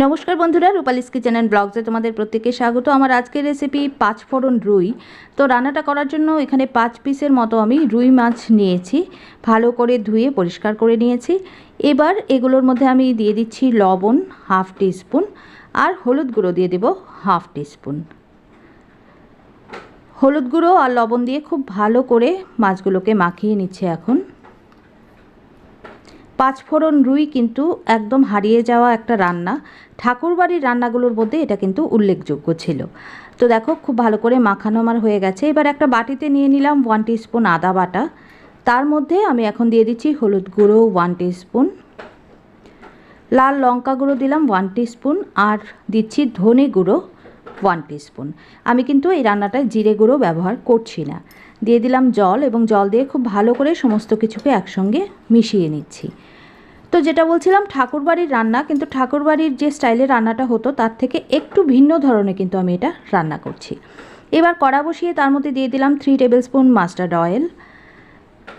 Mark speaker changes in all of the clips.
Speaker 1: নমস্কার বন্ধুরা, রূপালিস kitchen and ব্লগসে তোমাদের প্রত্যেককে স্বাগত। আমার আজকের রেসিপি 5 ফোড়ন রুই। তো রান্নাটা করার জন্য এখানে 5 পিসের মতো আমি রুই মাছ নিয়েছি, ভালো করে ধুয়ে পরিষ্কার করে নিয়েছি। এবার এগুলোর মধ্যে আমি দিয়ে দিচ্ছি লবণ হাফ টিস্পুন, আর হলুদ গুঁড়ো দিয়ে দেব হাফ টিস্পুন। হলুদ গুঁড়ো আর লবণ দিয়ে খুব ভালো করে মাছগুলোকে মাখিয়ে নিচ্ছে। এখন 5 ফোড়ন রুই কিন্তু একদম হারিয়ে যাওয়া একটা রান্না, ঠাকুরবাড়ির রান্নাগুলোর মধ্যে এটা কিন্তু উল্লেখযোগ্য ছিল। তো দেখো খুব ভালো করে মাখানো আমার হয়ে গেছে। এবার একটা বাটিতে নিয়ে নিলাম 1 টিস্পুন আদা বাটা, তার মধ্যে আমি এখন দিয়ে দিচ্ছি হলুদ গুঁড়ো 1 টিস্পুন, লাল লঙ্কা গুঁড়ো দিলাম 1 টিস্পুন, আর দিচ্ছি ধনে গুঁড়ো 1 টিস্পুন। আমি কিন্তু এই রান্নাটায় জিরে গুঁড়ো ব্যবহার করছি না। দিয়ে দিলাম জল, এবং জল দিয়ে খুব ভালো করে সমস্ত কিছুকে একসঙ্গে মিশিয়ে নিচ্ছি। তো যেটা বলছিলাম, ঠাকুরবাড়ির রান্না, কিন্তু ঠাকুরবাড়ির যে স্টাইলে রান্নাটা হতো তার থেকে একটু ভিন্ন ধরনের কিন্তু আমি এটা রান্না করছি। এবার কড়া বসিয়ে তার মধ্যে দিয়ে দিলাম 3 টেবিল স্পুন মাস্টার্ড অয়েল।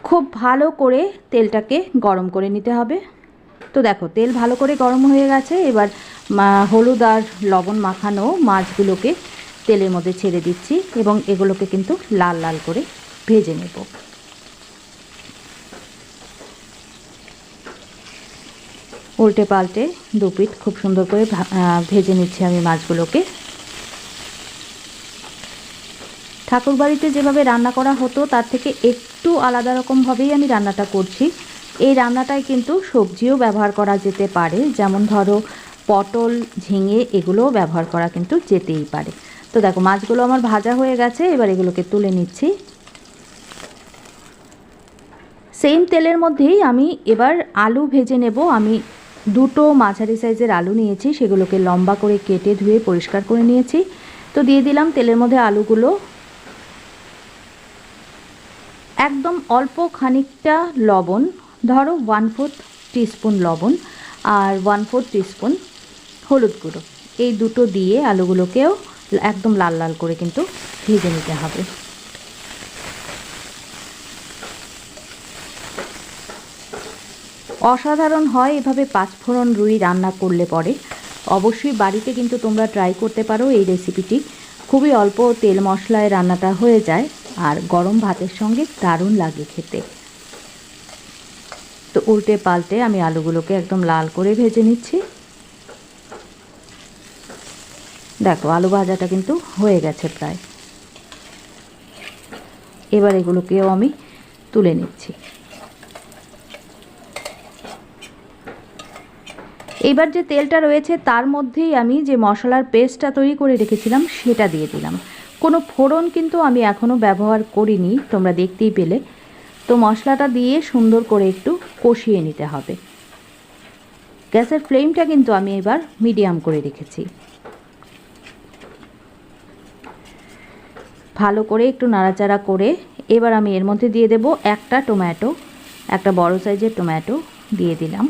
Speaker 1: খুব ভালো করে তেলটাকে গরম করে নিতে হবে। তো দেখো তেল ভালো করে গরম হয়ে গেছে। এবার হলুদ আর লবণ মাখানো মাছগুলোকে তেলের মধ্যে ছেড়ে দিচ্ছি, এবং এগুলোকে কিন্তু লাল লাল করে ভেজে নেব। উল্টে পাল্টে দু পিঠ খুব সুন্দর করে ভেজে নিচ্ছি আমি মাছগুলোকে। ঠাকুরবাড়িতে যেভাবে রান্না করা হতো তার থেকে একটু আলাদা রকমভাবেই আমি রান্নাটা করছি। এই রান্নাটায় কিন্তু সবজিও ব্যবহার করা যেতে পারে, যেমন ধরো পটল, ঝিঙে, এগুলোও ব্যবহার করা কিন্তু যেতেই পারে। তো দেখো মাছগুলো আমার ভাজা হয়ে গেছে, এবার এগুলোকে তুলে নিচ্ছি। সেম তেলের মধ্যেই আমি এবার আলু ভেজে নেব। আমি দুটো মাঝারি সাইজের আলু নিয়েছি, সেগুলোকে লম্বা করে কেটে ধুয়ে পরিষ্কার করে নিয়েছি। তো দিয়ে দিলাম তেলের মধ্যে আলুগুলো। একদম অল্প খানিকটা লবণ, ধরো 1/4 টিস্পুন লবণ, আর 1/4 টিস্পুন হলুদ গুঁড়ো, এই দুটো দিয়ে আলুগুলোকেও একদম লাল লাল করে কিন্তু ভেজে নিতে হবে। অসাধারণ হয় এভাবে 5 ফোড়ন রুই রান্না করলে পরে। অবশ্যই বাড়িতে কিন্তু তোমরা ট্রাই করতে পারো এই রেসিপিটি। খুবই অল্প তেল মশলায় রান্নাটা হয়ে যায়, আর গরম ভাতের সঙ্গে দারুণ লাগে খেতে। তো উল্টে পাল্টে আমি আলুগুলোকে একদম লাল করে ভেজে নিচ্ছি। দেখো আলু ভাজাটা কিন্তু হয়ে গেছে প্রায়। এবার এগুলোকেও আমি তুলে নিচ্ছি। এবার যে তেলটা রয়েছে তার মধ্যেই আমি যে মশলার পেস্টটা তৈরি করে রেখেছিলাম সেটা দিয়ে দিলাম। কোনো ফোড়ন কিন্তু আমি এখনও ব্যবহার করিনি, তোমরা দেখতেই পেলে। তো মশলাটা দিয়ে সুন্দর করে একটু কষিয়ে নিতে হবে। গ্যাসের ফ্লেমটা কিন্তু আমি এবার মিডিয়াম করে রেখেছি। ভালো করে একটু নাড়াচাড়া করে এবার আমি এর মধ্যে দিয়ে দেব একটা টমেটো, একটা বড় সাইজের টমেটো দিয়ে দিলাম।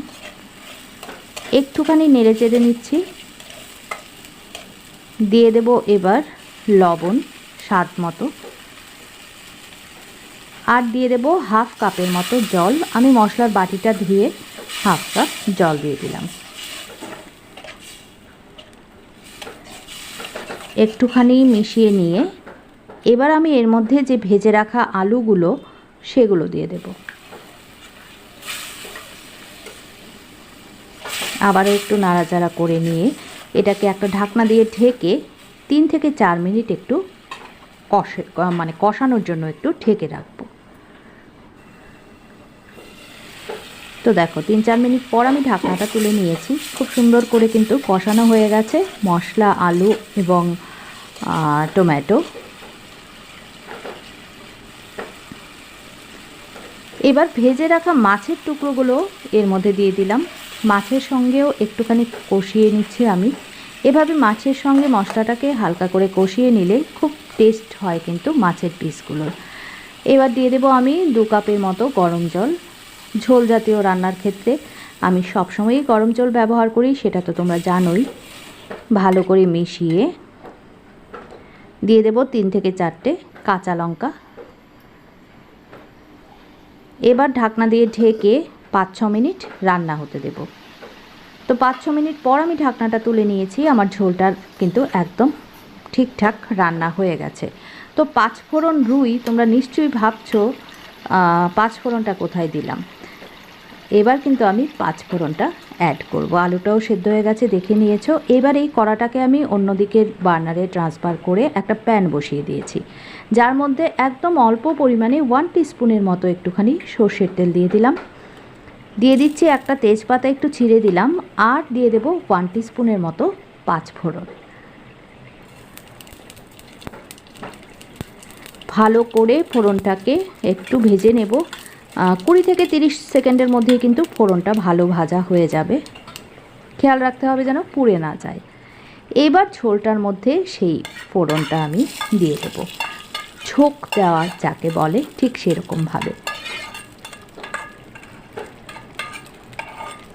Speaker 1: একটুখানি নেড়ে চেড়ে নিচ্ছি। দিয়ে দেব এবার লবণ স্বাদ মতো, আর দিয়ে দেব হাফ কাপের মতো জল। আমি মশলার বাটিটা ধুয়ে হাফ কাপ জল দিয়ে দিলাম। একটুখানি মিশিয়ে নিয়ে এবার আমি এর মধ্যে যে ভেজে রাখা আলুগুলো সেগুলো দিয়ে দেব। আবারও একটু নাড়াচাড়া করে নিয়ে এটাকে একটা ঢাকনা দিয়ে ঢেকে 3 থেকে 4 মিনিট একটু কষানোর জন্য একটু ঢেকে রাখবো। তো দেখো 3-4 মিনিট পর আমি ঢাকনাটা তুলে নিয়েছি। খুব সুন্দর করে কিন্তু কষানো হয়ে গেছে মশলা, আলু এবং টমেটো। এবার ভেজে রাখা মাছের টুকরোগুলো এর মধ্যে দিয়ে দিলাম। মাছের সঙ্গেও একটুখানি কষিয়ে নিচ্ছি আমি। এভাবে মাছের সঙ্গে মশলাটাকে হালকা করে কষিয়ে নিলে খুব টেস্ট হয় কিন্তু মাছের পিসগুলোর। এবার দিয়ে দেবো আমি 2 কাপের মতো গরম জল। ঝোল জাতীয় রান্নার ক্ষেত্রে আমি সবসময়ই গরম জল ব্যবহার করি, সেটা তো তোমরা জানোই। ভালো করে মিশিয়ে দিয়ে দেবো 3 থেকে 4টে কাঁচা লঙ্কা। এবার ঢাকনা দিয়ে ঢেকে 5-6 মিনিট রান্না হতে দেব। তো 5-6 মিনিট পর আমি ঢাকনাটা তুলে নিয়েছি। আমার ঝোলটা কিন্তু একদম ঠিকঠাক রান্না হয়ে গেছে। তো 5 ফোড়ন রুই, তোমরা নিশ্চয়ই ভাবছো 5 ফোড়নটা কোথায় দিলাম। এবার কিন্তু আমি 5 ফোড়নটা অ্যাড করব। আলুটাও সেদ্ধ হয়ে গেছে, দেখে নিয়েছো। এবার এই কড়াটাকে আমি অন্যদিকের বার্নারে ট্রান্সফার করে একটা প্যান বসিয়ে দিয়েছি, যার মধ্যে একদম অল্প পরিমাণে 1 টিস্পুনের মতো একটুখানি সর্ষের তেল দিয়ে দিলাম। দিয়ে দিচ্ছি একটা তেজপাতা একটু ছিঁড়ে দিলাম, আর দিয়ে দেব 1 টিস্পুনের মতো 5 ফোড়ন। ভালো করে ফোড়নটাকে একটু ভেজে নেব। 20 থেকে 30 সেকেন্ডের মধ্যেই কিন্তু ফোড়নটা ভালো ভাজা হয়ে যাবে। খেয়াল রাখতে হবে যেন পুড়ে না যায়। এবার ঝোলটার মধ্যে সেই ফোড়নটা আমি দিয়ে দেব, ছোক দেওয়া যাকে বলে, ঠিক সেরকমভাবে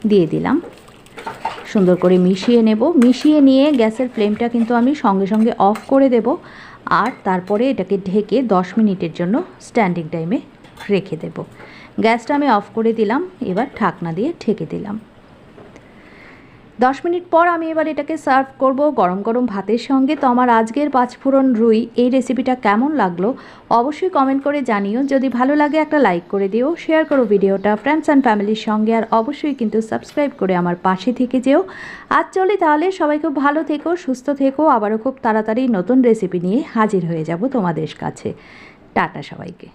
Speaker 1: দিয়ে দিলাম। সুন্দর করে মিশিয়ে নেব। মিশিয়ে নিয়ে গ্যাসের ফ্লেমটা কিন্তু আমি সঙ্গে সঙ্গে অফ করে দেব, আর তারপরে এটাকে ঢেকে 10 মিনিটের জন্য স্ট্যান্ডিং টাইমে রেখে দেব। গ্যাসটা আমি অফ করে দিলাম, এবার ঢাকনা দিয়ে ঢেকে দিলাম। 10 মিনিট পর আমি এবার এটাকে সার্ভ করব গরম গরম ভাতের সঙ্গে। তো আমার আজকের 5 ফোড়ন রুই এই রেসিপিটা কেমন লাগলো অবশ্যই কমেন্ট করে জানিও। যদি ভালো লাগে একটা লাইক করে দিও, শেয়ার করো ভিডিওটা ফ্রেন্ডস অ্যান্ড ফ্যামিলির সঙ্গে, আর অবশ্যই কিন্তু সাবস্ক্রাইব করে আমার পাশে থেকে যেও। আজ চলি তাহলে, সবাই খুব ভালো থেকো, সুস্থ থেকো। আবারও খুব তাড়াতাড়ি নতুন রেসিপি নিয়ে হাজির হয়ে যাব তোমাদের কাছে। টাটা সবাইকে।